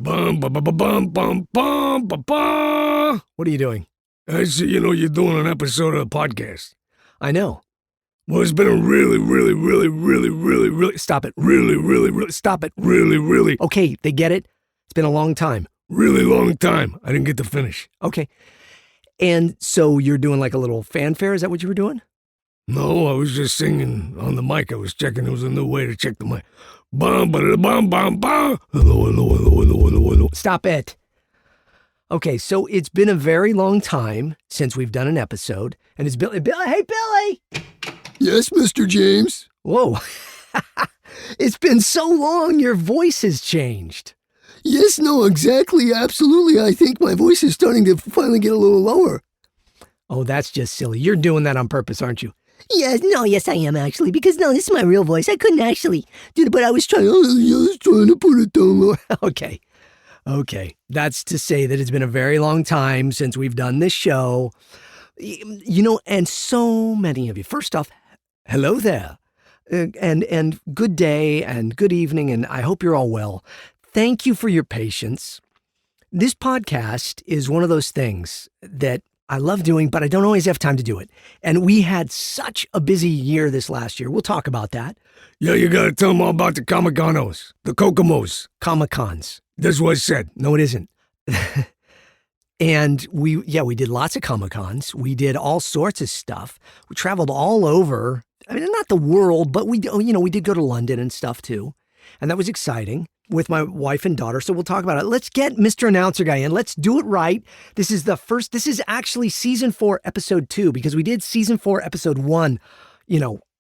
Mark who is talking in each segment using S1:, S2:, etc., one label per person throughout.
S1: Bum, ba, ba, ba, bum, bum, bum, ba, ba.
S2: What are you doing?
S1: I see, you're doing an episode of the podcast.
S2: I know.
S1: Well, it's been a really,
S2: Stop it.
S1: stop it, really,
S2: Okay, they get it. It's been a long time.
S1: really long time. I didn't get to finish.
S2: Okay. And so you're doing like a little fanfare? Is that what you were doing?
S1: No, I was just singing on the mic. I was checking. There was a new way to check the mic. Bum, ba, da, bum, bum, bum. Hello.
S2: Stop it. Okay, so it's been a very long time since we've done an episode, and it's Billy. Hey, Billy!
S3: Yes, Mr. James.
S2: Whoa. It's been so long, your voice has changed.
S3: Yes, no, exactly, absolutely. I think my voice is starting to finally get a little lower.
S2: Oh, that's just silly. You're doing that on purpose, aren't you?
S4: Yes, I am actually, because no, this is my real voice. I couldn't actually do it, but I was trying.
S3: I was trying to put it down lower.
S2: Okay. That's to say that it's been a very long time since we've done this show. And so many of you. First off, hello there. And good day and good evening, and I hope you're all well. Thank you for your patience. This podcast is one of those things that I love doing, but I don't always have time to do it. And we had such a busy year this last year. We'll talk about that.
S1: Yeah, you gotta tell them all about the Comic-Conos, the Kokomos.
S2: Comic-Cons.
S1: That's what I said.
S2: No, it isn't. And we did lots of Comic-Cons. We did all sorts of stuff. We traveled all over. I mean, not the world, but we did go to London and stuff too. And that was exciting with my wife and daughter. So we'll talk about it. Let's get Mr. Announcer Guy in. Let's do it right. This is actually season 4, episode 2, because we did season 4, episode 1,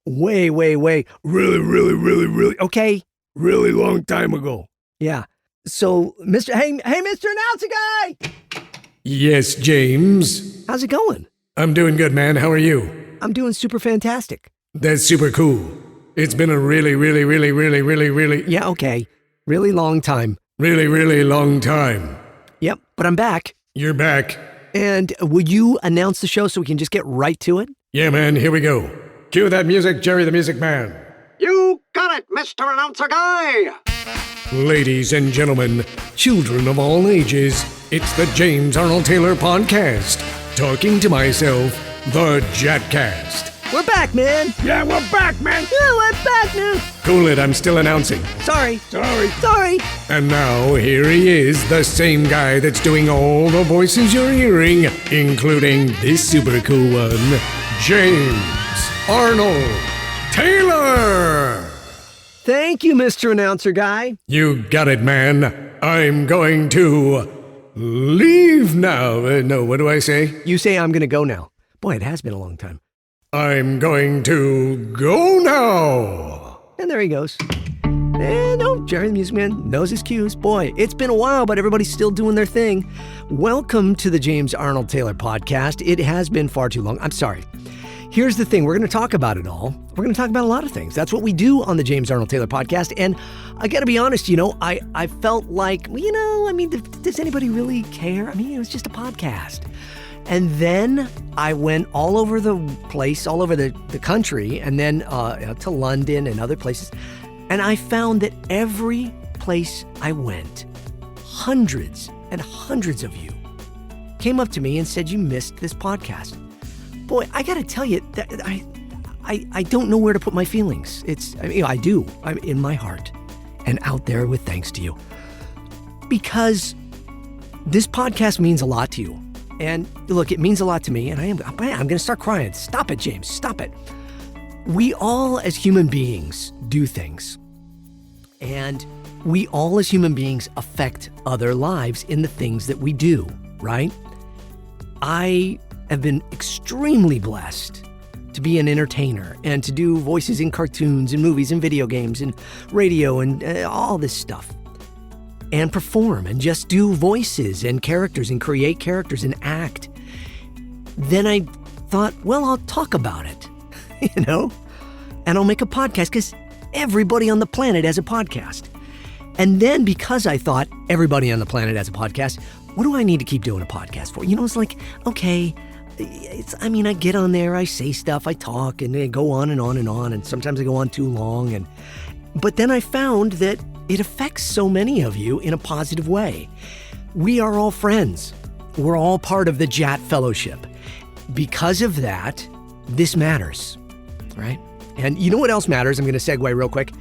S2: way.
S1: Really.
S2: Okay.
S1: Really long time ago.
S2: Yeah. So, Mr. Announcer Guy!
S1: Yes, James.
S2: How's it going?
S1: I'm doing good, man. How are you?
S2: I'm doing super fantastic.
S1: That's super cool. It's been a really,
S2: Yeah, okay. Really long time.
S1: really long time.
S2: Yep, but I'm back.
S1: You're back.
S2: And would you announce the show so we can just get right to it?
S1: Yeah, man, here we go. Cue that music, Jerry the Music Man.
S5: You got it, Mr. Announcer Guy!
S1: Ladies and gentlemen, children of all ages, it's the James Arnold Taylor Podcast. Talking to myself, the JATcast.
S2: We're back, man.
S1: Yeah, we're back, man.
S4: Yeah, we're back now.
S1: Cool it, I'm still announcing.
S2: Sorry.
S4: Sorry.
S1: And now, here he is, the same guy that's doing all the voices you're hearing, including this super cool one, James Arnold Taylor!
S2: Thank you, Mr. Announcer Guy.
S1: You got it, man. I'm going to leave now. No, what do I say?
S2: You say I'm going to go now. Boy, it has been a long time.
S1: I'm going to go now.
S2: And there he goes. And Jerry the Music Man knows his cues. Boy, it's been a while, but everybody's still doing their thing. Welcome to the James Arnold Taylor Podcast. It has been far too long. I'm sorry. Here's the thing. We're going to talk about it all. We're going to talk about a lot of things. That's what we do on the James Arnold Taylor Podcast. And I got to be honest, I felt like, does anybody really care? It was just a podcast. And then I went all over the place, all over the country, and then to London and other places. And I found that every place I went, hundreds and hundreds of you came up to me and said, you missed this podcast. Boy, I got to tell you, that I don't know where to put my feelings. I do. I'm in my heart and out there with thanks to you. Because this podcast means a lot to you. And look, it means a lot to me, and I'm going to start crying. Stop it, James. Stop it. We all, as human beings, do things. And we all, as human beings, affect other lives in the things that we do, right? I have been extremely blessed to be an entertainer and to do voices in cartoons and movies and video games and radio and all this stuff. And perform and just do voices and characters and create characters and act. Then I thought, well, I'll talk about it, and I'll make a podcast because everybody on the planet has a podcast. And then because I thought everybody on the planet has a podcast, what do I need to keep doing a podcast for? It's like, okay, I get on there, I say stuff, I talk, and I go on and on and on, and sometimes I go on too long. But then I found that it affects so many of you in a positive way. We are all friends. We're all part of the JAT Fellowship. Because of that, this matters, right? And you know what else matters? I'm going to segue real quick.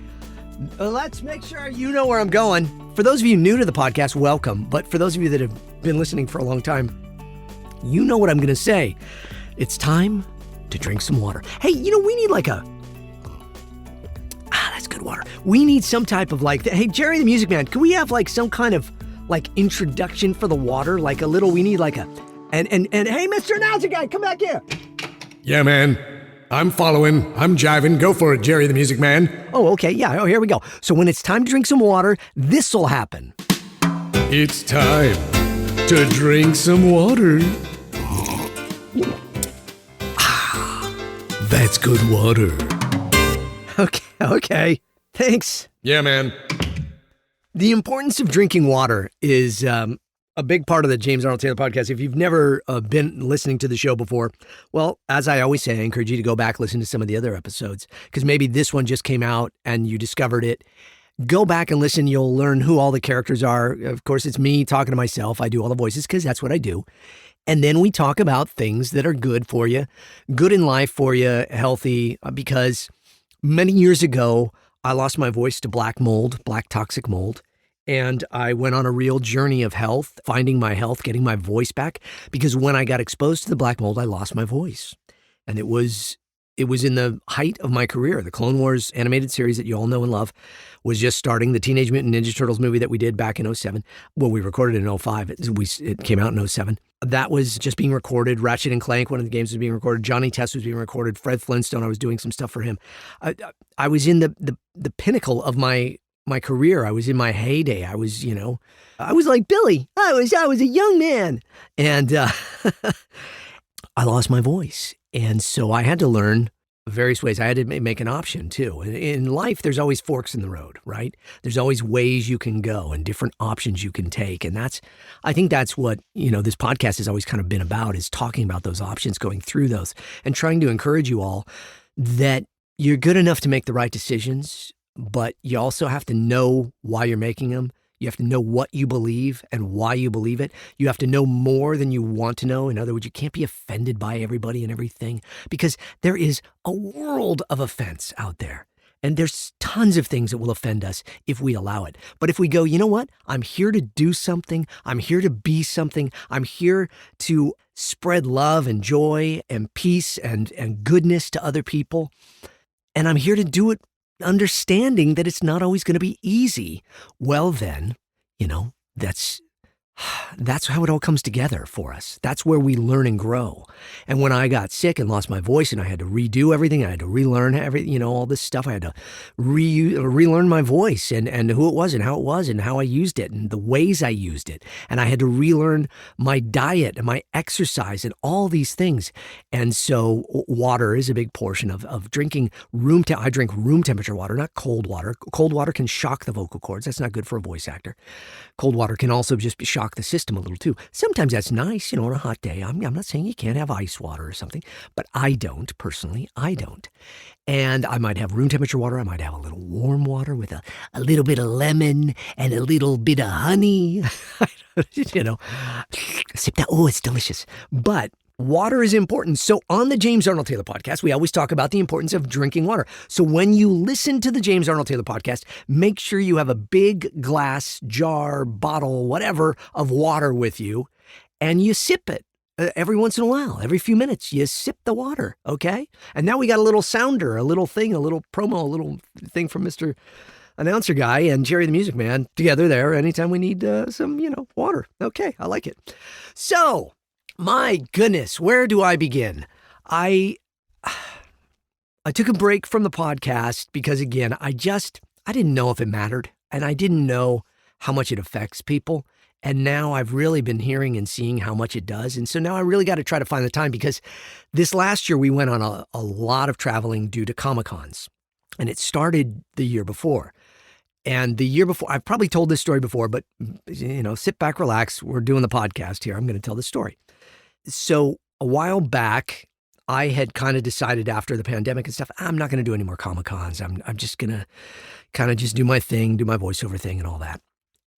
S2: Let's make sure you know where I'm going. For those of you new to the podcast, welcome. But for those of you that have been listening for a long time, you know what I'm going to say. It's time to drink some water. Hey, we need that's good water. We need some type of hey, Jerry the Music Man, can we have some kind of introduction for the water? And hey, Mr. Announcer Guy, come back here.
S1: Yeah, man. I'm following. I'm jiving. Go for it, Jerry the Music Man.
S2: Oh, okay. Yeah. Oh, here we go. So when it's time to drink some water, this'll happen.
S1: It's time to drink some water. That's good water.
S2: Okay. Thanks.
S1: Yeah, man.
S2: The importance of drinking water is a big part of the James Arnold Taylor podcast. If you've never been listening to the show before, well, as I always say, I encourage you to go back, listen to some of the other episodes, because maybe this one just came out and you discovered it. Go back and listen. You'll learn who all the characters are. Of course, it's me talking to myself. I do all the voices because that's what I do. And then we talk about things that are good for you, good in life for you, healthy, because many years ago, I lost my voice to black toxic mold. And I went on a real journey of health, finding my health, getting my voice back. Because when I got exposed to the black mold, I lost my voice. And it was in the height of my career. The Clone Wars animated series that you all know and love was just starting. The Teenage Mutant Ninja Turtles movie that we did back in 2007. Well, we recorded it in 2005. It came out in 2007. That was just being recorded. Ratchet and Clank, one of the games, was being recorded. Johnny Test was being recorded. Fred Flintstone, I was doing some stuff for him. I was in the pinnacle of my career. I was in my heyday. I was like Billy. I was a young man. And I lost my voice. And so I had to learn various ways. I had to make an option too. In life, there's always forks in the road, right? There's always ways you can go and different options you can take. And I think that's what, this podcast has always kind of been about, is talking about those options, going through those and trying to encourage you all that you're good enough to make the right decisions, but you also have to know why you're making them. You have to know what you believe and why you believe it. You have to know more than you want to know. In other words, you can't be offended by everybody and everything, because there is a world of offense out there. And there's tons of things that will offend us if we allow it. But if we go, you know what? I'm here to do something. I'm here to be something. I'm here to spread love and joy and peace and goodness to other people. And I'm here to do it understanding that it's not always going to be easy. Well, then, that's how it all comes together for us. That's where we learn and grow. And when I got sick and lost my voice and I had to redo everything, I had to relearn all this stuff. I had to relearn my voice and who it was and how I used it and the ways I used it. And I had to relearn my diet and my exercise and all these things. And so water is a big portion of drinking I drink room temperature water, not cold water. Cold water can shock the vocal cords. That's not good for a voice actor. Cold water can also just shock the system a little too. Sometimes that's nice, on a hot day. I'm not saying you can't have ice water or something, but I don't, personally, I don't. And I might have room temperature water. I might have a little warm water with a little bit of lemon and a little bit of honey. Sip that. Oh, it's delicious. But water is important. So on the James Arnold Taylor podcast, we always talk about the importance of drinking water. So when you listen to the James Arnold Taylor podcast, make sure you have a big glass, jar, bottle, whatever, of water with you, and you sip it every once in a while. Every few minutes, you sip the water, okay? And now we got a little sounder, a little thing, a little promo, a little thing from Mr. Announcer Guy and Jerry the Music Man together there anytime we need some, water. Okay, I like it. So, my goodness, where do I begin? I took a break from the podcast because, again, I didn't know if it mattered, and I didn't know how much it affects people. And now I've really been hearing and seeing how much it does. And so now I really got to try to find the time, because this last year we went on a lot of traveling due to Comic-Cons, and it started the year before. And the year before, I've probably told this story before, but, sit back, relax. We're doing the podcast here. I'm going to tell the story. So a while back, I had kind of decided after the pandemic and stuff, I'm not going to do any more Comic-Cons. I'm just going to kind of just do my thing, do my voiceover thing and all that.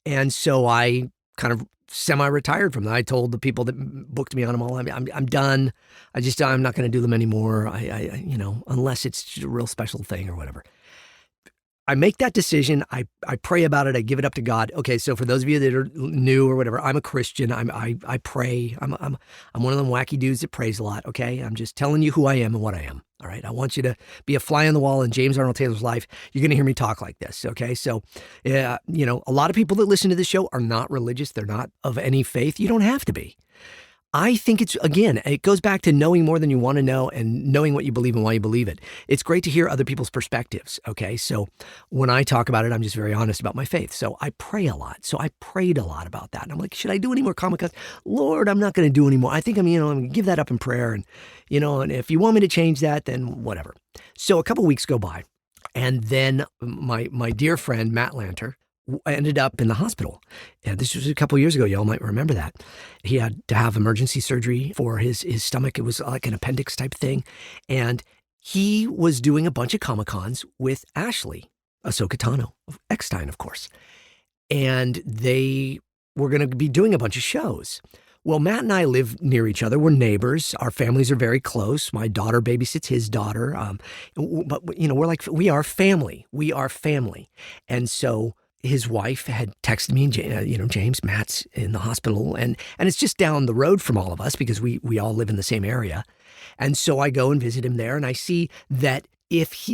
S2: And so I kind of semi-retired from that. I told the people that booked me on them all, I'm done. I'm not going to do them anymore. Unless it's a real special thing or whatever. I make that decision. I pray about it. I give it up to God. Okay, so for those of you that are new or whatever, I'm a Christian. I pray. I'm one of them wacky dudes that prays a lot. Okay, I'm just telling you who I am and what I am. All right, I want you to be a fly on the wall in James Arnold Taylor's life. You're going to hear me talk like this. Okay, so a lot of people that listen to this show are not religious. They're not of any faith. You don't have to be. I think it goes back to knowing more than you want to know and knowing what you believe and why you believe it. It's great to hear other people's perspectives, okay? So when I talk about it, I'm just very honest about my faith. So I pray a lot. So I prayed a lot about that. And I'm like, should I do any more Comic-Cons? Lord, I'm not going to do any more. I think I'm going to give that up in prayer. And, and if you want me to change that, then whatever. So a couple weeks go by. And then my dear friend, Matt Lanter, ended up in the hospital. And this was a couple of years ago. Y'all might remember that. He had to have emergency surgery for his stomach. It was like an appendix type thing. And he was doing a bunch of Comic-Cons with Ashley, Ahsoka Tano, of Eckstein, of course. And they were going to be doing a bunch of shows. Well, Matt and I live near each other. We're neighbors. Our families are very close. My daughter babysits his daughter. But, we are family. We are family. And so his wife had texted me, James, Matt's in the hospital. And it's just down the road from all of us because we all live in the same area. And so I go and visit him there. And I see that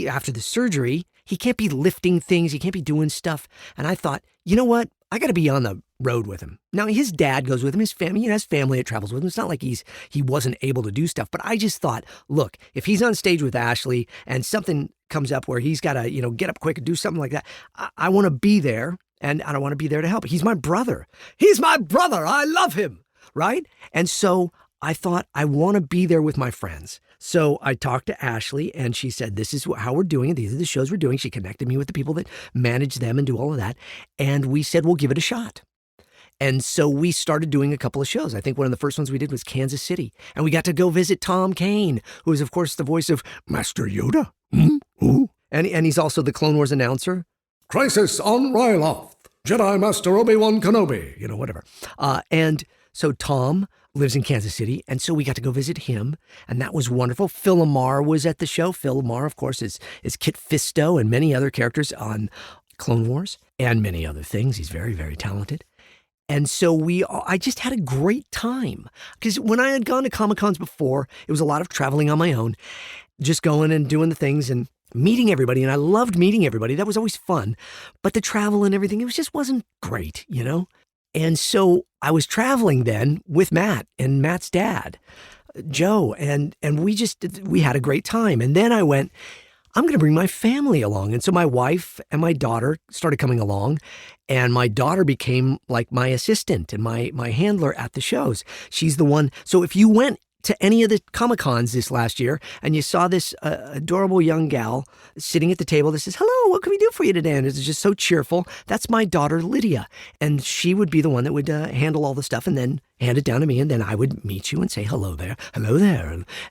S2: after the surgery, he can't be lifting things. He can't be doing stuff. And I thought, you know what? I got to be on the road with him. Now, his dad goes with him. His family, has family that travels with him. It's not like he wasn't able to do stuff. But I just thought, look, if he's on stage with Ashley and something comes up where he's got to, get up quick and do something like that, I want to be there, and I don't want to be there to help. He's my brother. He's my brother. I love him, right? And so I thought, I want to be there with my friends. So I talked to Ashley, and she said, this is how we're doing it. These are the shows we're doing. She connected me with the people that manage them and do all of that. And we said, we'll give it a shot. And so we started doing a couple of shows. I think one of the first ones we did was Kansas City. And we got to go visit Tom Kane, who is, of course, the voice of Master Yoda. Ooh. And he's also the Clone Wars announcer.
S1: Crisis on Ryloth. Jedi Master Obi-Wan Kenobi.
S2: Whatever. And so Tom lives in Kansas City. And so we got to go visit him. And that was wonderful. Phil Lamar was at the show. Phil Lamar, of course, is Kit Fisto and many other characters on Clone Wars and many other things. He's very, very talented. And so I just had a great time because when I had gone to Comic-Cons before, it was a lot of traveling on my own, just going and doing the things and meeting everybody. And I loved meeting everybody. That was always fun. But the travel and everything, it just wasn't great, And so I was traveling then with Matt and Matt's dad, Joe, and we had a great time. And then I went, I'm going to bring my family along. And so my wife and my daughter started coming along, and my daughter became like my assistant and my handler at the shows. She's the one. So if you went to any of the Comic-Cons this last year and you saw this adorable young gal sitting at the table that says, hello, what can we do for you today? And it's just so cheerful. That's my daughter, Lydia. And she would be the one that would handle all the stuff and then hand it down to me. And then I would meet you and say, hello there,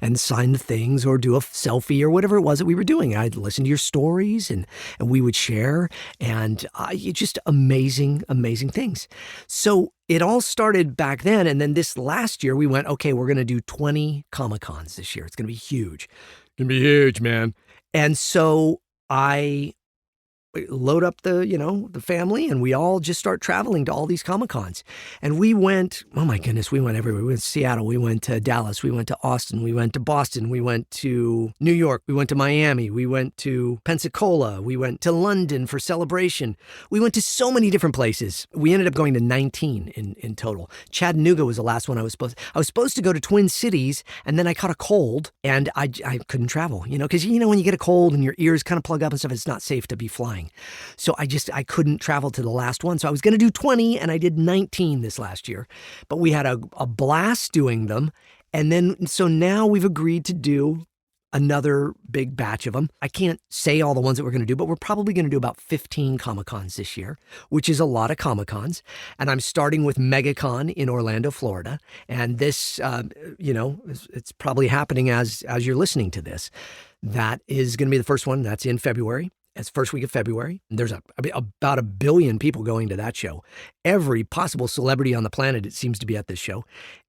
S2: and sign the things or do a selfie or whatever it was that we were doing. I'd listen to your stories and we would share, and just amazing, amazing things. So it all started back then. And then this last year we went, okay, we're going to do 20 Comic-Cons this year. It's going to be huge.
S1: It's going to be huge, man.
S2: And so I load up the family, and we all just start traveling to all these Comic-Cons. And we went, oh my goodness, we went everywhere. We went to Seattle, we went to Dallas, we went to Austin, we went to Boston, we went to New York, we went to Miami, we went to Pensacola, we went to London for Celebration. We went to so many different places. We ended up going to 19 in total. Chattanooga was the last one I was supposed to go to Twin Cities, and then I caught a cold, and I couldn't travel, because when you get a cold and your ears kind of plug up and stuff, it's not safe to be flying. So I couldn't travel to the last one. So I was going to do 20, and I did 19 this last year. But we had a blast doing them. And then, so now we've agreed to do another big batch of them. I can't say all the ones that we're going to do, but we're probably going to do about 15 Comic-Cons this year, which is a lot of Comic-Cons. And I'm starting with MegaCon in Orlando, Florida. And this, it's probably happening as you're listening to this. That is going to be the first one. That's in February. It's first week of February. There's about 1 billion people going to that show. Every possible celebrity on the planet, it seems to be at this show,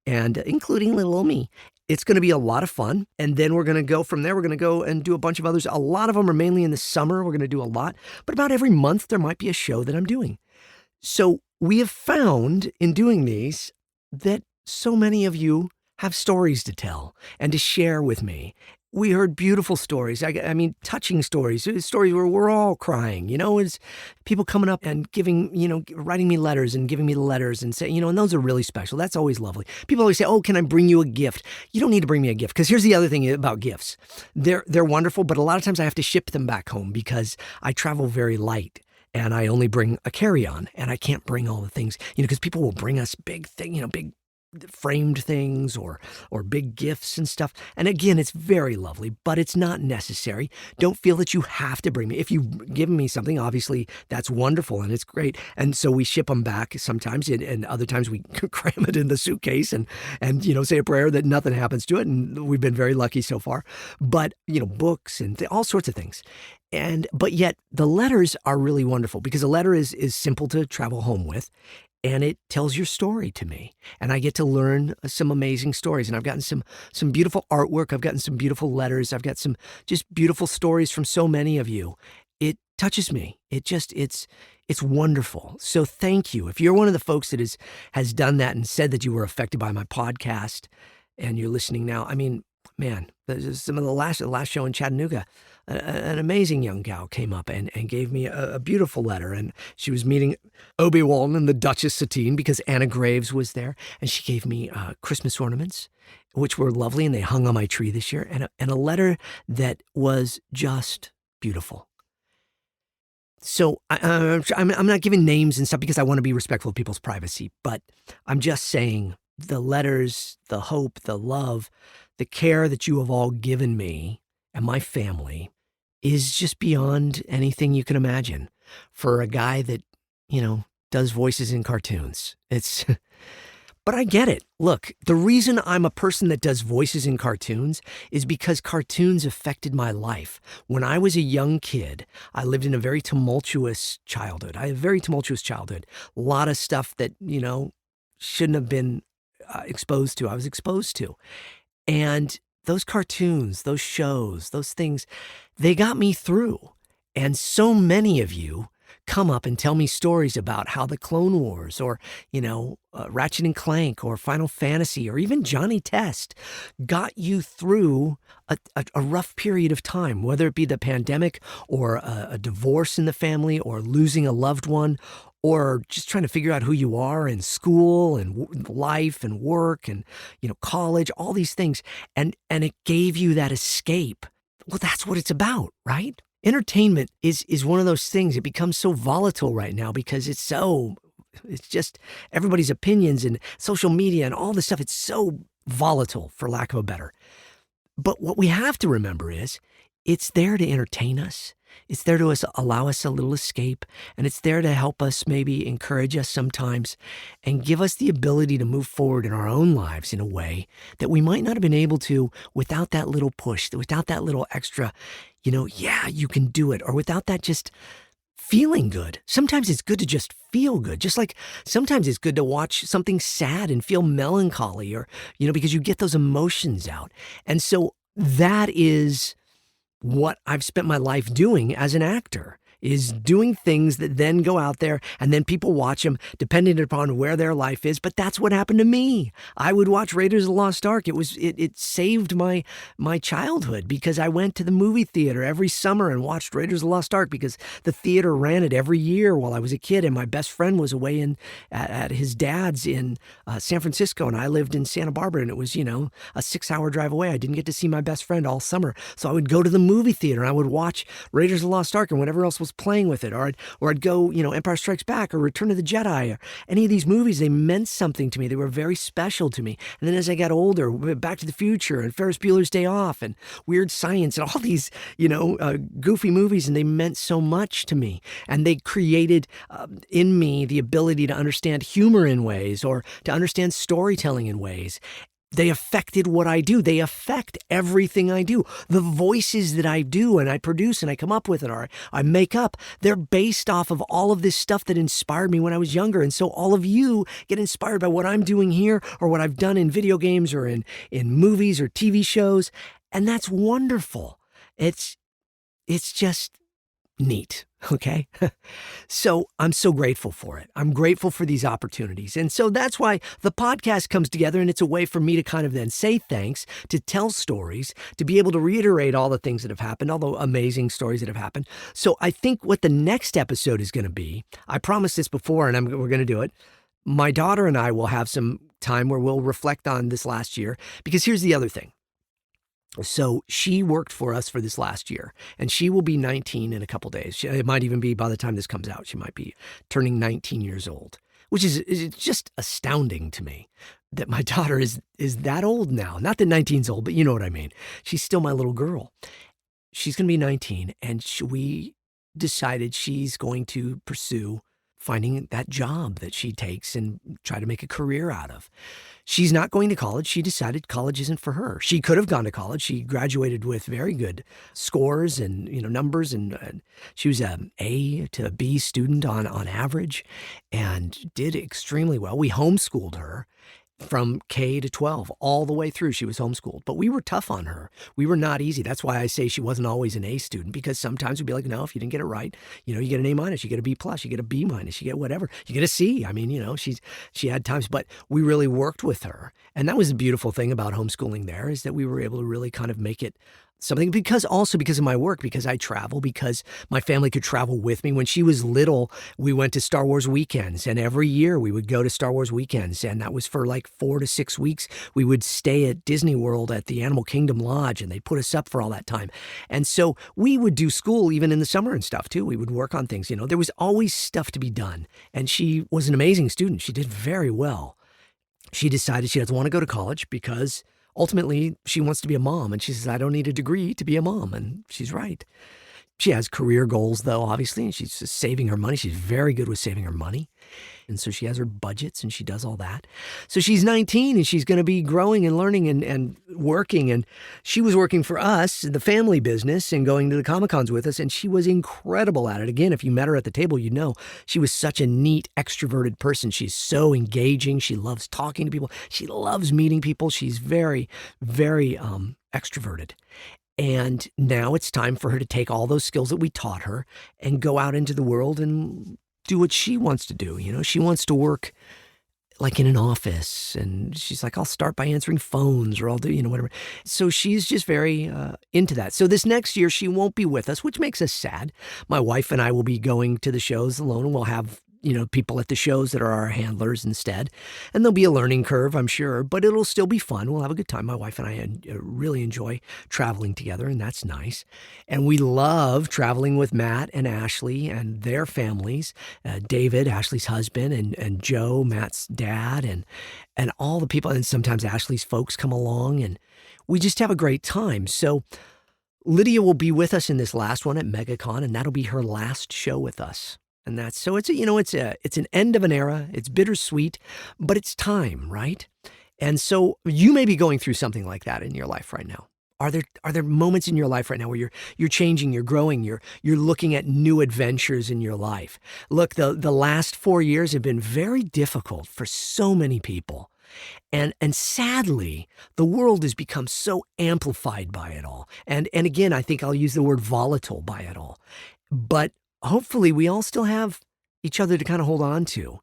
S2: and including little old me. It's going to be a lot of fun. And then we're going to go from there. We're going to go and do a bunch of others. A lot of them are mainly in the summer. We're going to do a lot. But about every month, there might be a show that I'm doing. So we have found in doing these that so many of you have stories to tell and to share with me. We heard beautiful stories. I mean, touching stories where we're all crying, it's people coming up and giving, writing me letters and giving me the letters and say, and those are really special. That's always lovely. People always say, oh, can I bring you a gift? You don't need to bring me a gift. Because here's the other thing about gifts. They're wonderful, but a lot of times I have to ship them back home because I travel very light. And I only bring a carry-on and I can't bring all the things, because people will bring us big framed things or big gifts and stuff. And again, it's very lovely, but it's not necessary. Don't feel that you have to bring me. If you've given me something, obviously that's wonderful and it's great. And so we ship them back sometimes, and other times we cram it in the suitcase and say a prayer that nothing happens to it. And we've been very lucky so far. But, books and all sorts of things. But yet the letters are really wonderful because a letter is simple to travel home with. And it tells your story to me. And I get to learn some amazing stories. And I've gotten some beautiful artwork. I've gotten some beautiful letters. I've got some just beautiful stories from so many of you. It touches me. It's wonderful. So thank you. If you're one of the folks that has done that and said that you were affected by my podcast and you're listening now, I mean, man, some of the last show in Chattanooga, an amazing young gal came up and gave me a beautiful letter. And she was meeting Obi-Wan and the Duchess Satine because Anna Graves was there. And she gave me Christmas ornaments, which were lovely. And they hung on my tree this year. And a letter that was just beautiful. So I'm not giving names and stuff because I want to be respectful of people's privacy. But I'm just saying the letters, the hope, the love, the care that you have all given me and my family is just beyond anything you can imagine for a guy that, does voices in cartoons. But I get it. Look, the reason I'm a person that does voices in cartoons is because cartoons affected my life. When I was a young kid, I lived in a very tumultuous childhood. I had a very tumultuous childhood. A lot of stuff that, shouldn't have been exposed to. I was exposed to. And those cartoons, those shows, those things, they got me through. And so many of you come up and tell me stories about how the Clone Wars or, Ratchet and Clank or Final Fantasy or even Johnny Test got you through a rough period of time, whether it be the pandemic or a divorce in the family or losing a loved one or just trying to figure out who you are in school and life and work and, college, all these things. And it gave you that escape. Well, that's what it's about, right? Entertainment is one of those things. It becomes so volatile right now because it's just everybody's opinions and social media and all this stuff. It's so volatile, for lack of a better. But what we have to remember is it's there to entertain us. It's there to allow us a little escape, and it's there to help us maybe encourage us sometimes and give us the ability to move forward in our own lives in a way that we might not have been able to without that little push, without that little extra, you can do it, or without that just feeling good. Sometimes it's good to just feel good, just like sometimes it's good to watch something sad and feel melancholy or, because you get those emotions out. And so that is what I've spent my life doing as an actor, is doing things that then go out there and then people watch them depending upon where their life is. But that's what happened to me. I would watch Raiders of the Lost Ark. It saved my childhood because I went to the movie theater every summer and watched Raiders of the Lost Ark because the theater ran it every year while I was a kid. And my best friend was away at his dad's in San Francisco, and I lived in Santa Barbara, and it was, a 6-hour drive away. I didn't get to see my best friend all summer. So I would go to the movie theater and I would watch Raiders of the Lost Ark and whatever else was playing with it, or I'd go, Empire Strikes Back or Return of the Jedi or any of these movies. They meant something to me. They were very special to me. And then as I got older, Back to the Future and Ferris Bueller's Day Off and Weird Science and all these, goofy movies, and they meant so much to me. And they created in me the ability to understand humor in ways or to understand storytelling in ways. They affected what I do. They affect everything I do. The voices that I do and I produce and I come up with it or I make up, they're based off of all of this stuff that inspired me when I was younger. And so all of you get inspired by what I'm doing here or what I've done in video games or in movies or TV shows. And that's wonderful. It's just neat. Okay. So I'm so grateful for it. I'm grateful for these opportunities. And so that's why the podcast comes together, and it's a way for me to kind of then say thanks, to tell stories, to be able to reiterate all the things that have happened, all the amazing stories that have happened. So I think what the next episode is going to be, I promised this before and we're going to do it. My daughter and I will have some time where we'll reflect on this last year, because here's the other thing. So she worked for us for this last year, and she will be 19 in a couple days. It might even be by the time this comes out, she might be turning 19 years old, which is just astounding to me that my daughter is that old now. Not that 19's old, but you know what I mean. She's still my little girl. She's going to be 19, and we decided she's going to pursue finding that job that she takes and try to make a career out of. She's not going to college. She decided college isn't for her. She could have gone to college. She graduated with very good scores and numbers, and she was an A to B student on average and did extremely well. We homeschooled her from K to 12, all the way through. She was homeschooled, but we were tough on her. We were not easy. That's why I say she wasn't always an A student, because sometimes we'd be like, no, if you didn't get it right, you get an A minus, you get a B plus, you get a B minus, you get whatever, you get a C. I mean, she had times, but we really worked with her. And that was the beautiful thing about homeschooling there, is that we were able to really kind of make it something, because of my work, because I travel, because my family could travel with me. When she was little, we went to Star Wars weekends, and every year we would go to Star Wars weekends, and that was for like 4 to 6 weeks. We would stay at Disney World at the Animal Kingdom Lodge, and they put us up for all that time. And so we would do school even in the summer and stuff too. We would work on things, there was always stuff to be done. And she was an amazing student. She did very well. She decided she doesn't want to go to college because ultimately, she wants to be a mom, and she says, I don't need a degree to be a mom, and she's right. She has career goals, though, obviously, and she's just saving her money. She's very good with saving her money, and so she has her budgets, and she does all that. So she's 19, and she's going to be growing and learning and working, and she was working for us, the family business, and going to the Comic-Cons with us, and she was incredible at it. Again, if you met her at the table, you'd know she was such a neat, extroverted person. She's so engaging. She loves talking to people. She loves meeting people. She's very, very extroverted. And now it's time for her to take all those skills that we taught her and go out into the world and do what she wants to do. She wants to work like in an office, and she's like, I'll start by answering phones, or I'll do, whatever. So she's just very into that. So this next year, she won't be with us, which makes us sad. My wife and I will be going to the shows alone, and we'll have people at the shows that are our handlers instead. And there'll be a learning curve, I'm sure, but it'll still be fun. We'll have a good time. My wife and I really enjoy traveling together, and that's nice. And we love traveling with Matt and Ashley and their families, David, Ashley's husband, and Joe, Matt's dad, and all the people. And sometimes Ashley's folks come along, and we just have a great time. So Lydia will be with us in this last one at MegaCon, and that'll be her last show with us. And that's, so it's an end of an era. It's bittersweet, but it's time, right? And so you may be going through something like that in your life right now. Are there moments in your life right now where you're changing, you're growing, you're looking at new adventures in your life? Look, the last 4 years have been very difficult for so many people. And sadly, the world has become so amplified by it all. And again, I think I'll use the word volatile by it all. But hopefully we all still have each other to kind of hold on to.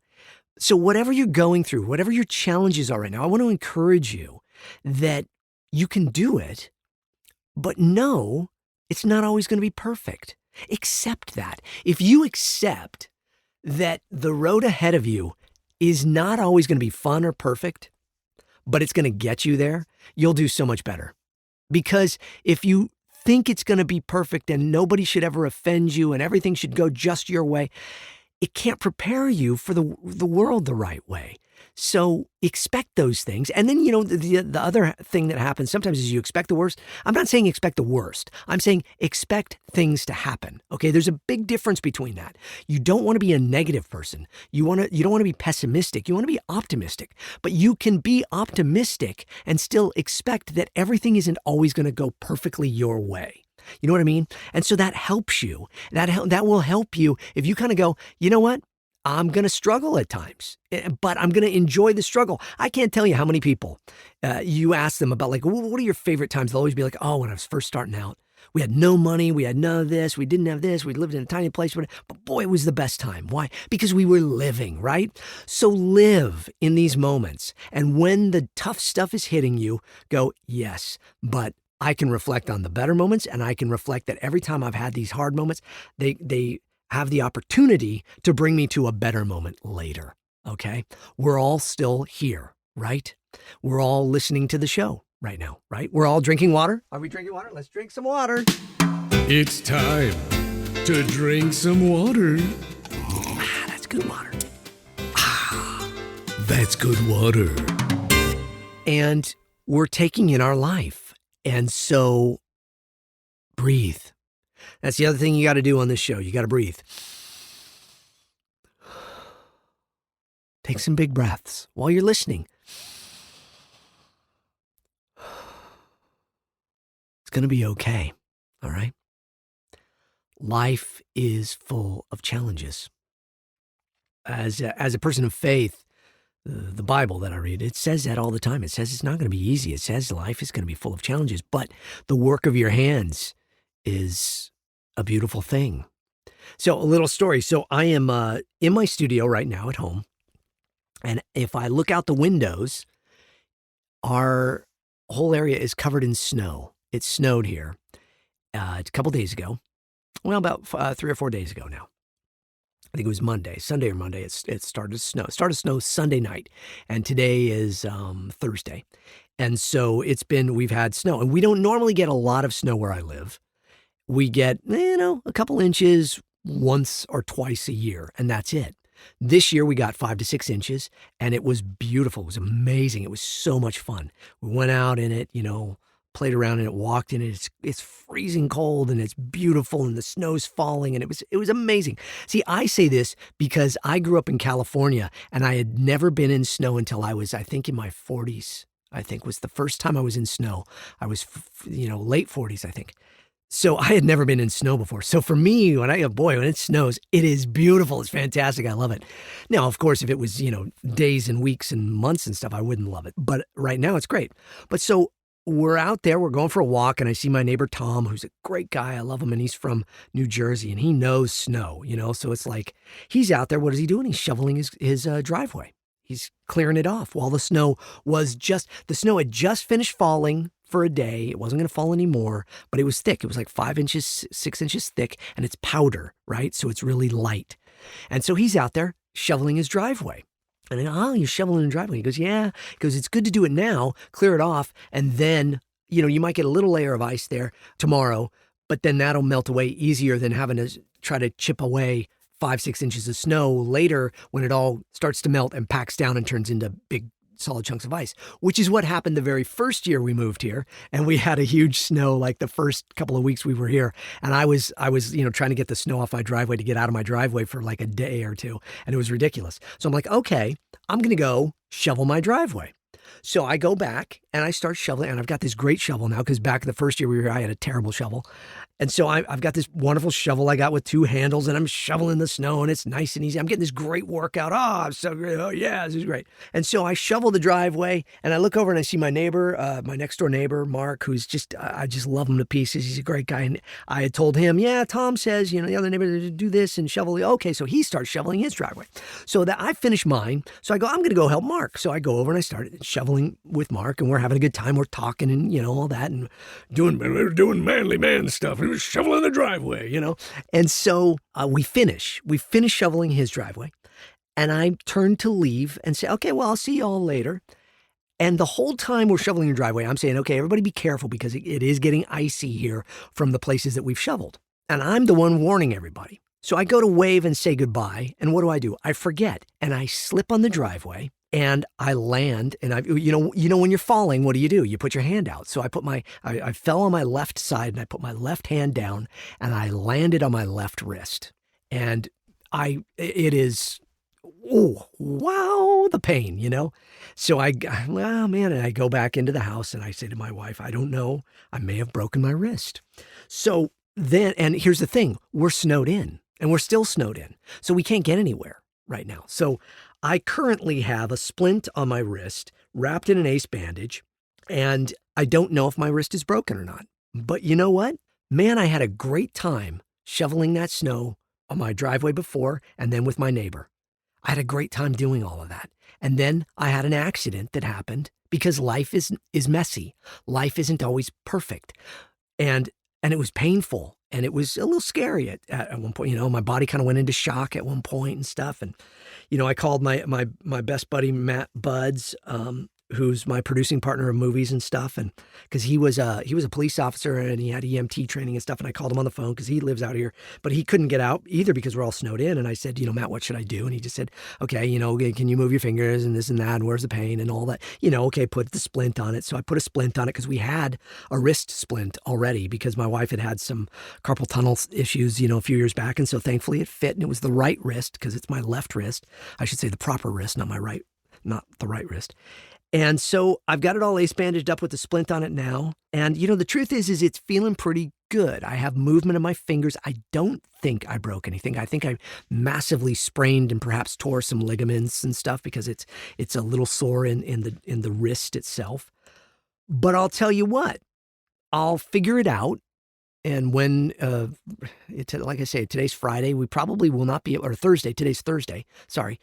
S2: So whatever you're going through, whatever your challenges are right now, I want to encourage you that you can do it, but no, it's not always going to be perfect. Accept that. If you accept that the road ahead of you is not always going to be fun or perfect, but it's going to get you there, you'll do so much better. Because if you think it's going to be perfect and nobody should ever offend you and everything should go just your way, it can't prepare you for the world the right way. So expect those things. And then, the other thing that happens sometimes is you expect the worst. I'm not saying expect the worst. I'm saying expect things to happen. Okay. There's a big difference between that. You don't want to be a negative person. You don't want to be pessimistic. You want to be optimistic, but you can be optimistic and still expect that everything isn't always going to go perfectly your way. You know what I mean? And so that helps you. That will help you if you kind of go, you know what? I'm going to struggle at times, but I'm going to enjoy the struggle. I can't tell you how many people you ask them about, like, what are your favorite times? They'll always be like, oh, when I was first starting out, we had no money. We had none of this. We didn't have this. We lived in a tiny place, but boy, it was the best time. Why? Because we were living, right? So live in these moments. And when the tough stuff is hitting you, go, yes, but I can reflect on the better moments. And I can reflect that every time I've had these hard moments, they have the opportunity to bring me to a better moment later, okay? We're all still here, right? We're all listening to the show right now, right? We're all drinking water. Are we drinking water? Let's drink some water.
S1: It's time to drink some water.
S2: That's good water.
S1: That's good water.
S2: And we're taking in our life. And so breathe. That's the other thing you got to do on this show. You got to breathe. Take some big breaths while you're listening. It's going to be okay. All right? Life is full of challenges. As a person of faith, the Bible that I read, it says that all the time. It says it's not going to be easy. It says life is going to be full of challenges, but the work of your hands is a beautiful thing. So a little story. So I am in my studio right now at home. And if I look out the windows, our whole area is covered in snow. It snowed here a couple days ago. Well, about 3 or 4 days ago now. I think it was Sunday or Monday. It started to snow. It started to snow Sunday night. And today is Thursday. And so we've had snow. And we don't normally get a lot of snow where I live. We get, a couple inches once or twice a year, and that's it. This year we got 5 to 6 inches, and it was beautiful. It was amazing. It was so much fun. We went out in it, played around in it, walked in it. It's freezing cold, and it's beautiful, and the snow's falling, and it was amazing. See, I say this because I grew up in California, and I had never been in snow until I was, I think, in my 40s. I think was the first time I was in snow. I was, late 40s, I think. So I had never been in snow before. So for me, when it snows, it is beautiful. It's fantastic. I love it. Now, of course, if it was, days and weeks and months and stuff, I wouldn't love it. But right now it's great. But so we're out there, we're going for a walk, and I see my neighbor, Tom, who's a great guy. I love him. And he's from New Jersey, and he knows snow, so it's like he's out there. What is he doing? He's shoveling his driveway. He's clearing it off while the snow had just finished falling for a day. It wasn't going to fall anymore, but it was thick. It was like 5 inches, 6 inches thick, and it's powder, right? So it's really light. And so he's out there shoveling his driveway. And then, you're shoveling the driveway. He goes, yeah. He goes, it's good to do it now, clear it off, and then, you might get a little layer of ice there tomorrow, but then that'll melt away easier than having to try to chip away 5, 6 inches of snow later when it all starts to melt and packs down and turns into big solid chunks of ice, which is what happened the very first year we moved here. And we had a huge snow like the first couple of weeks we were here. And I was, trying to get the snow off my driveway to get out of my driveway for like a day or two. And it was ridiculous. So I'm like, okay, I'm going to go shovel my driveway. So I go back and I start shoveling, and I've got this great shovel now because back the first year we were here, I had a terrible shovel. And so I've got this wonderful shovel I got with 2 handles, and I'm shoveling the snow, and it's nice and easy. I'm getting this great workout. Oh, I'm so great. Oh, yeah, this is great. And so I shovel the driveway, and I look over and I see my neighbor, my next door neighbor, Mark, who's I just love him to pieces. He's a great guy. And I had told him, yeah, Tom says, the other neighbor to do this and shovel. Okay, so he starts shoveling his driveway. So that I finish mine. So I go, I'm going to go help Mark. So I go over and I started shoveling with Mark, and we're having a good time. We're talking and, all that, and we're doing manly man stuff. And we're shoveling the driveway, And so we finish shoveling his driveway, and I turn to leave and say, okay, well, I'll see you all later. And the whole time we're shoveling the driveway, I'm saying, okay, everybody be careful because it is getting icy here from the places that we've shoveled. And I'm the one warning everybody. So I go to wave and say goodbye. And what do? I forget. And I slip on the driveway and I land. And you know, when you're falling, what do? You put your hand out. So I fell on my left side and I put my left hand down and I landed on my left wrist. And it is, oh, wow, the pain, you know? So and I go back into the house and I say to my wife, I don't know, I may have broken my wrist. So then, and here's the thing, we're snowed in and we're still snowed in. So we can't get anywhere right now. So I currently have a splint on my wrist wrapped in an ace bandage, and I don't know if my wrist is broken or not. But you know what? Man, I had a great time shoveling that snow on my driveway before and then with my neighbor. I had a great time doing all of that. And then I had an accident that happened because life is messy. Life isn't always perfect. And it was painful and it was a little scary at one point. You know, my body kind of went into shock at one point and stuff. And, you know, I called my best buddy, Matt Buds, who's my producing partner of movies and stuff. And because he was a police officer and he had EMT training and stuff. And I called him on the phone because he lives out here, but he couldn't get out either because we're all snowed in. And I said, you know, Matt, what should I do? And he just said, okay, you know, can you move your fingers and this and that? And where's the pain and all that? You know, okay, put the splint on it. So I put a splint on it because we had a wrist splint already because my wife had some carpal tunnel issues, you know, a few years back. And so thankfully it fit and it was the right wrist because it's my left wrist. I should say the proper wrist, not the right wrist. And so I've got it all ace bandaged up with the splint on it now. And, you know, the truth is it's feeling pretty good. I have movement in my fingers. I don't think I broke anything. I think I massively sprained and perhaps tore some ligaments and stuff because it's a little sore in the wrist itself. But I'll tell you what, I'll figure it out. And when, like I say, today's Friday, we probably will not be, or Thursday, today's Thursday, sorry.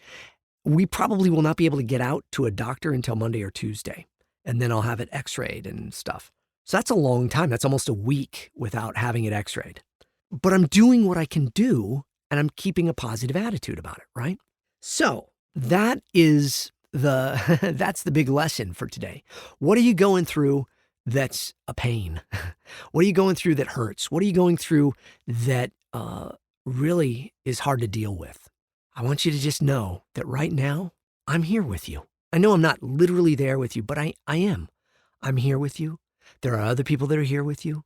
S2: We probably will not be able to get out to a doctor until Monday or Tuesday. And then I'll have it x-rayed and stuff. So that's a long time. That's almost a week without having it x-rayed. But I'm doing what I can do and I'm keeping a positive attitude about it, right? So that is that's the big lesson for today. What are you going through that's a pain? What are you going through that hurts? What are you going through that really is hard to deal with? I want you to just know that right now, I'm here with you. I know I'm not literally there with you, but I am. I'm here with you. There are other people that are here with you.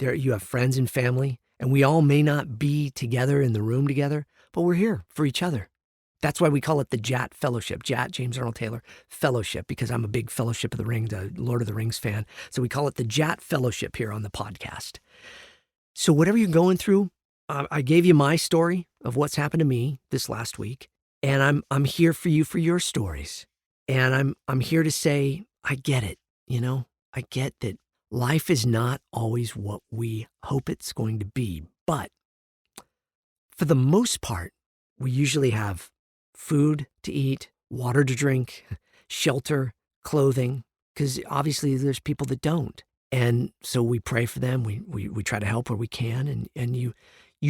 S2: You have friends and family, and we all may not be together in the room together, but we're here for each other. That's why we call it the JAT Fellowship, JAT, James Arnold Taylor Fellowship, because I'm a big Fellowship of the Ring, the Lord of the Rings fan. So we call it the JAT Fellowship here on the podcast. So whatever you're going through, I gave you my story of what's happened to me this last week, and I'm here for you for your stories. And I'm here to say, I get it, you know? I get that life is not always what we hope it's going to be, but for the most part, we usually have food to eat, water to drink, shelter, clothing, because obviously there's people that don't. And so we pray for them. We try to help where we can, and you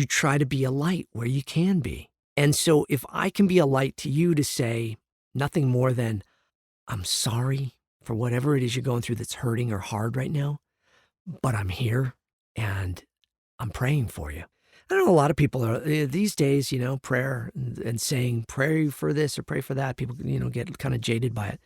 S2: try to be a light where you can be. And so if I can be a light to you to say nothing more than, I'm sorry for whatever it is you're going through that's hurting or hard right now, but I'm here and I'm praying for you. I know a lot of people are these days, you know, prayer and saying, pray for this or pray for that. People, you know, get kind of jaded by it.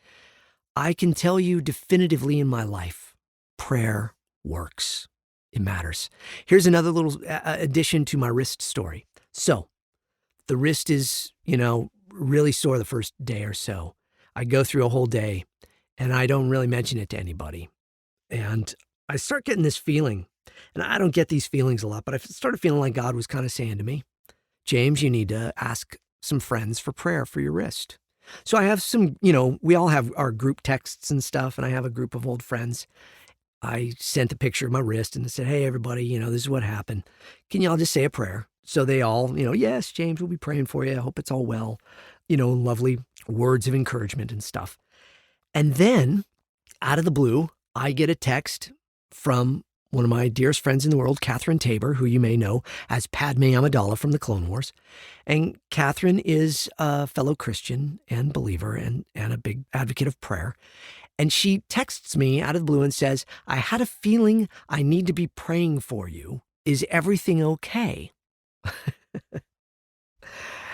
S2: I can tell you definitively in my life, prayer works. It matters. Here's another little addition to my wrist story. So the wrist is, you know, really sore the first day or so. I go through a whole day and I don't really mention it to anybody. And I start getting this feeling, and I don't get these feelings a lot, but I started feeling like God was kind of saying to me, James, you need to ask some friends for prayer for your wrist. So I have some, you know, we all have our group texts and stuff, and I have a group of old friends. I sent a picture of my wrist and said, hey, everybody, you know, this is what happened. Can y'all just say a prayer? So they all, you know, yes, James, we'll be praying for you. I hope it's all well. You know, lovely words of encouragement and stuff. And then out of the blue, I get a text from one of my dearest friends in the world, Catherine Tabor, who you may know as Padme Amidala from the Clone Wars. And Catherine is a fellow Christian and believer and a big advocate of prayer. And she texts me out of the blue and says, I had a feeling I need to be praying for you. Is everything okay?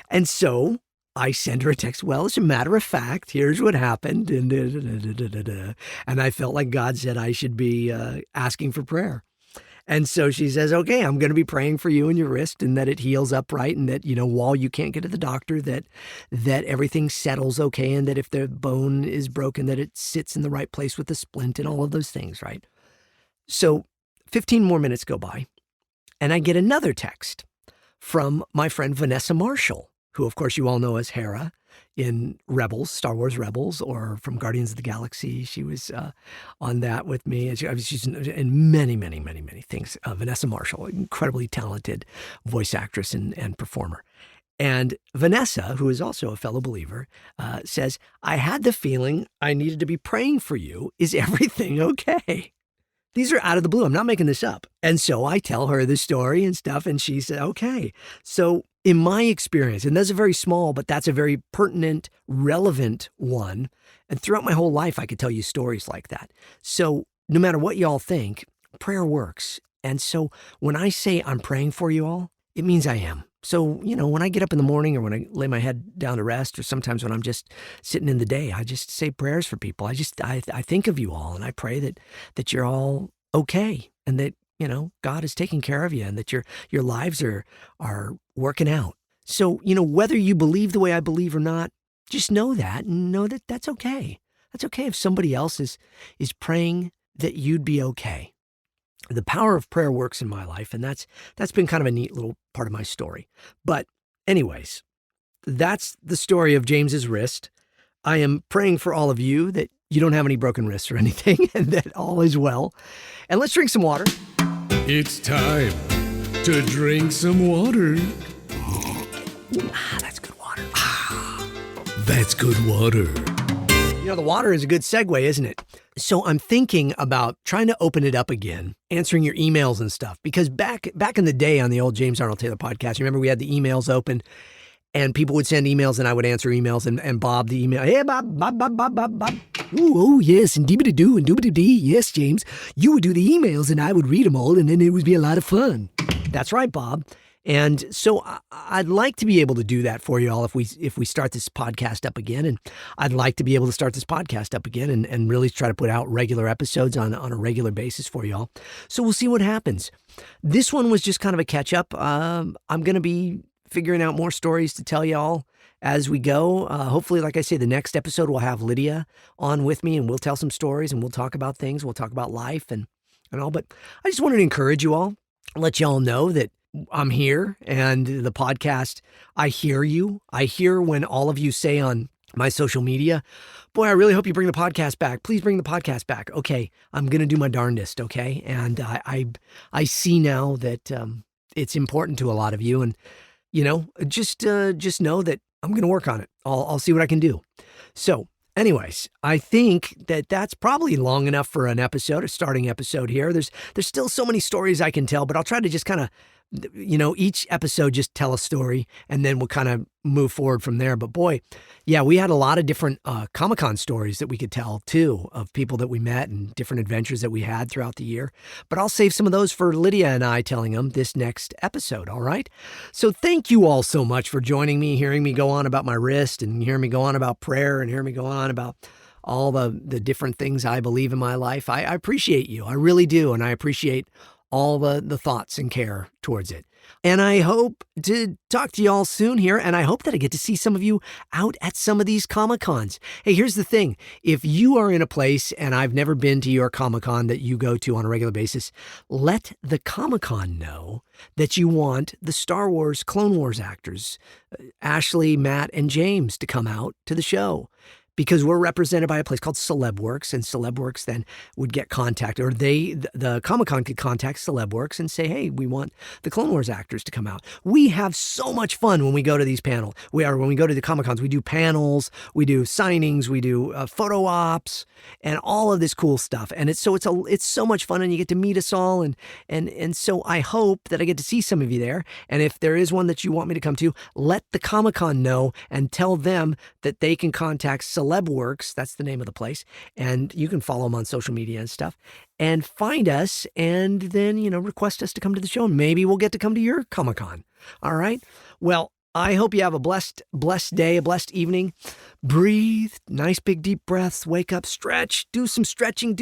S2: And so I send her a text. Well, as a matter of fact, here's what happened. And I felt like God said I should be asking for prayer. And so she says, okay, I'm going to be praying for you and your wrist and that it heals upright and that, while you can't get to the doctor, that everything settles okay and that if the bone is broken, that it sits in the right place with the splint and all of those things, right? So 15 more minutes go by and I get another text from my friend Vanessa Marshall, who, of course, you all know as Hera in Rebels, Star Wars Rebels, or from Guardians of the Galaxy. She was on that with me. She's in many, many, many, many things. Vanessa Marshall, incredibly talented voice actress and performer. And Vanessa, who is also a fellow believer, says, I had the feeling I needed to be praying for you. Is everything okay? These are out of the blue. I'm not making this up. And so I tell her the story and stuff, and she said, okay. So in my experience, and that's a very small, but that's a very pertinent, relevant one. And throughout my whole life, I could tell you stories like that. So no matter what y'all think, prayer works. And so when I say I'm praying for you all, it means I am. So, when I get up in the morning or when I lay my head down to rest or sometimes when I'm just sitting in the day, I just say prayers for people. I think of you all and I pray that you're all okay and that, God is taking care of you and that your lives are working out. So, whether you believe the way I believe or not, just know that and know that that's okay. That's okay if somebody else is praying that you'd be okay. The power of prayer works in my life, and that's been kind of a neat little part of my story. But anyways, that's the story of James's wrist. I am praying for all of you that you don't have any broken wrists or anything and that all is well. And let's drink some water.
S1: It's time to drink some water.
S2: That's good water.
S1: That's good water.
S2: The water is a good segue, isn't it? So I'm thinking about trying to open it up again, answering your emails and stuff. Because back in the day on the old James Arnold Taylor podcast, remember we had the emails open and people would send emails and I would answer emails and Bob the email. Hey, Bob. Ooh, oh, yes, and dee-ba-dee-doo and doo-ba-dee-dee. Yes, James. You would do the emails and I would read them all and then it would be a lot of fun. That's right, Bob. And so I'd like to be able to do that for you all if we start this podcast up again. And I'd like to be able to start this podcast up again and really try to put out regular episodes on a regular basis for you all. So we'll see what happens. This one was just kind of a catch up. I'm going to be figuring out more stories to tell you all as we go. Hopefully, like I say, the next episode we'll have Lydia on with me and we'll tell some stories and we'll talk about things. We'll talk about life and all. But I just wanted to encourage you all, let you all know that I'm here and the podcast, I hear you. I hear when all of you say on my social media, boy, I really hope you bring the podcast back. Please bring the podcast back. Okay, I'm going to do my darndest, okay? And I see now that it's important to a lot of you. And, just know that I'm going to work on it. I'll see what I can do. So anyways, I think that's probably long enough for an episode, a starting episode here. There's still so many stories I can tell, but I'll try to just kind of, each episode just tell a story and then we'll kind of move forward from there. But boy, yeah, we had a lot of different Comic-Con stories that we could tell too of people that we met and different adventures that we had throughout the year. But I'll save some of those for Lydia and I telling them this next episode, all right? So thank you all so much for joining me, hearing me go on about my wrist and hearing me go on about prayer and hearing me go on about all the different things I believe in my life. I appreciate you. I really do. And I appreciate all the thoughts and care towards it. And I hope to talk to you all soon here. And I hope that I get to see some of you out at some of these Comic-Cons. Hey, here's the thing. If you are in a place and I've never been to your Comic-Con that you go to on a regular basis, let the Comic-Con know that you want the Star Wars Clone Wars actors, Ashley, Matt, and James to come out to the show. Because we're represented by a place called Celebworks, and Celebworks then would get contacted, or the Comic-Con could contact Celebworks and say, hey, we want the Clone Wars actors to come out. We have so much fun when we go to these panels. When we go to the Comic-Cons, we do panels, we do signings, we do photo ops, and all of this cool stuff. And it's so much fun, and you get to meet us all, and so I hope that I get to see some of you there. And if there is one that you want me to come to, let the Comic-Con know and tell them that they can contact Celebworks Celebworks, that's the name of the place, and you can follow them on social media and stuff, and find us, and then, request us to come to the show, and maybe we'll get to come to your Comic-Con. All right? Well, I hope you have a blessed day, a blessed evening. Breathe, nice big deep breaths, wake up, stretch, do some stretching,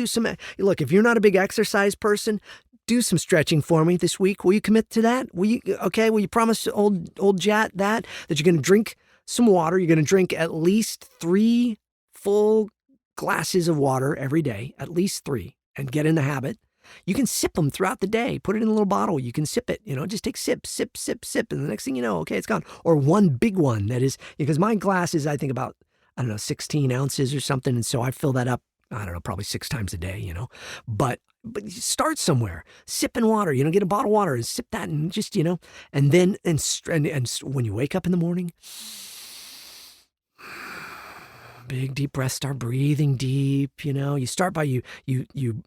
S2: look, if you're not a big exercise person, do some stretching for me this week. Will you commit to that? Will you promise old Jat that you're going to drink some water? You're going to drink at least 3 full glasses of water every day, at least 3, and get in the habit. You can sip them throughout the day. Put it in a little bottle. You can sip it, just take sip, sip, sip, sip. And the next thing you know, okay, it's gone. Or one big one that is, because my glass is, I think, about, 16 ounces or something. And so I fill that up, probably 6 times a day, But start somewhere. Sipping water, get a bottle of water and sip that and just, and then, and when you wake up in the morning, big deep breath, start breathing deep, you start by you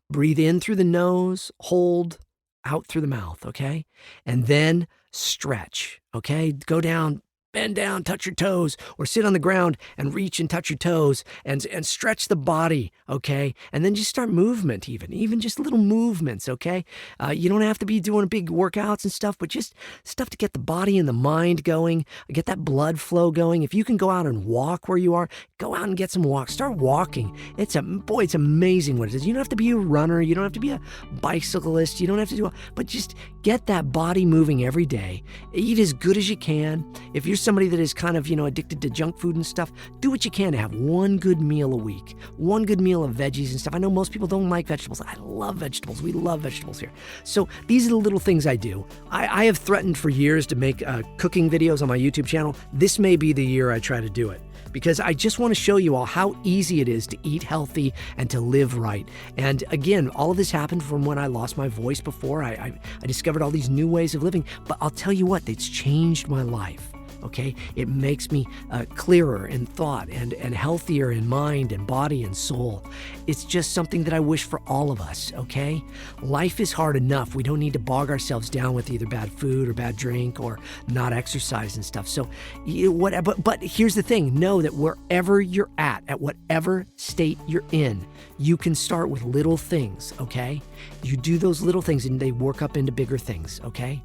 S2: breathe in through the nose, hold out through the mouth, okay? And then stretch, okay? Go down, bend down, touch your toes, or sit on the ground and reach and touch your toes and stretch the body, okay? And then just start movement even just little movements, okay? You don't have to be doing big workouts and stuff, but just stuff to get the body and the mind going, get that blood flow going. If you can go out and walk where you are, go out and get some walks. Start walking. It's amazing what it is. You don't have to be a runner. You don't have to be a bicyclist. You don't have to do, but just get that body moving every day. Eat as good as you can. If you're somebody that is kind of, addicted to junk food and stuff, do what you can to have one good meal a week, one good meal of veggies and stuff. I know most people don't like vegetables. I love vegetables. We love vegetables here. So these are the little things I do. I have threatened for years to make cooking videos on my YouTube channel. This may be the year I try to do it, because I just want to show you all how easy it is to eat healthy and to live right. And again, all of this happened from when I lost my voice before. I discovered all these new ways of living, but I'll tell you what, it's changed my life. Okay, it makes me clearer in thought and healthier in mind and body and soul. It's just something that I wish for all of us, okay? Life is hard enough. We don't need to bog ourselves down with either bad food or bad drink or not exercise and stuff. So, but here's the thing. Know that wherever you're at whatever state you're in, you can start with little things, okay? You do those little things and they work up into bigger things, okay?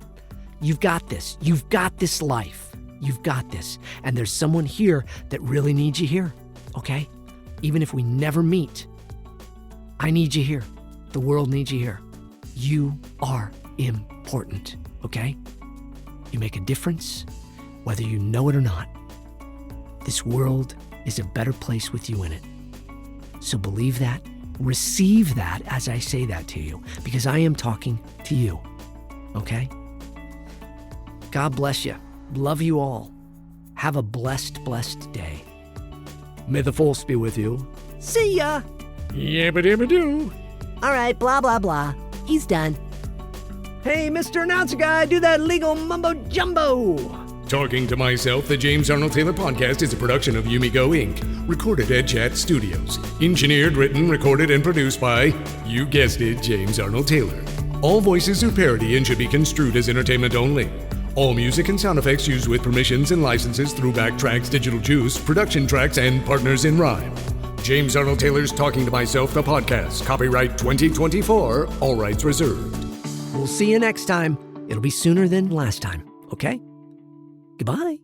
S2: You've got this. You've got this life. You've got this. And there's someone here that really needs you here, okay? Even if we never meet, I need you here. The world needs you here. You are important, okay? You make a difference, whether you know it or not. This world is a better place with you in it. So believe that, receive that as I say that to you, because I am talking to you, okay? God bless you. Love you all. Have a blessed day.
S1: May the force be with you.
S4: See ya.
S1: Yabba-dabba-doo.
S4: All right, blah, blah, blah. He's done.
S2: Hey, Mr. Announcer Guy, do that legal mumbo jumbo.
S1: Talking to Myself, the James Arnold Taylor Podcast is a production of Yumigo Inc., recorded at Chat Studios. Engineered, written, recorded, and produced by, you guessed it, James Arnold Taylor. All voices are parody and should be construed as entertainment only. All music and sound effects used with permissions and licenses through Backtracks, Digital Juice, Production Tracks, and Partners in Rhyme. James Arnold Taylor's Talking to Myself, the podcast. Copyright 2024, all rights reserved.
S2: We'll see you next time. It'll be sooner than last time, okay? Goodbye.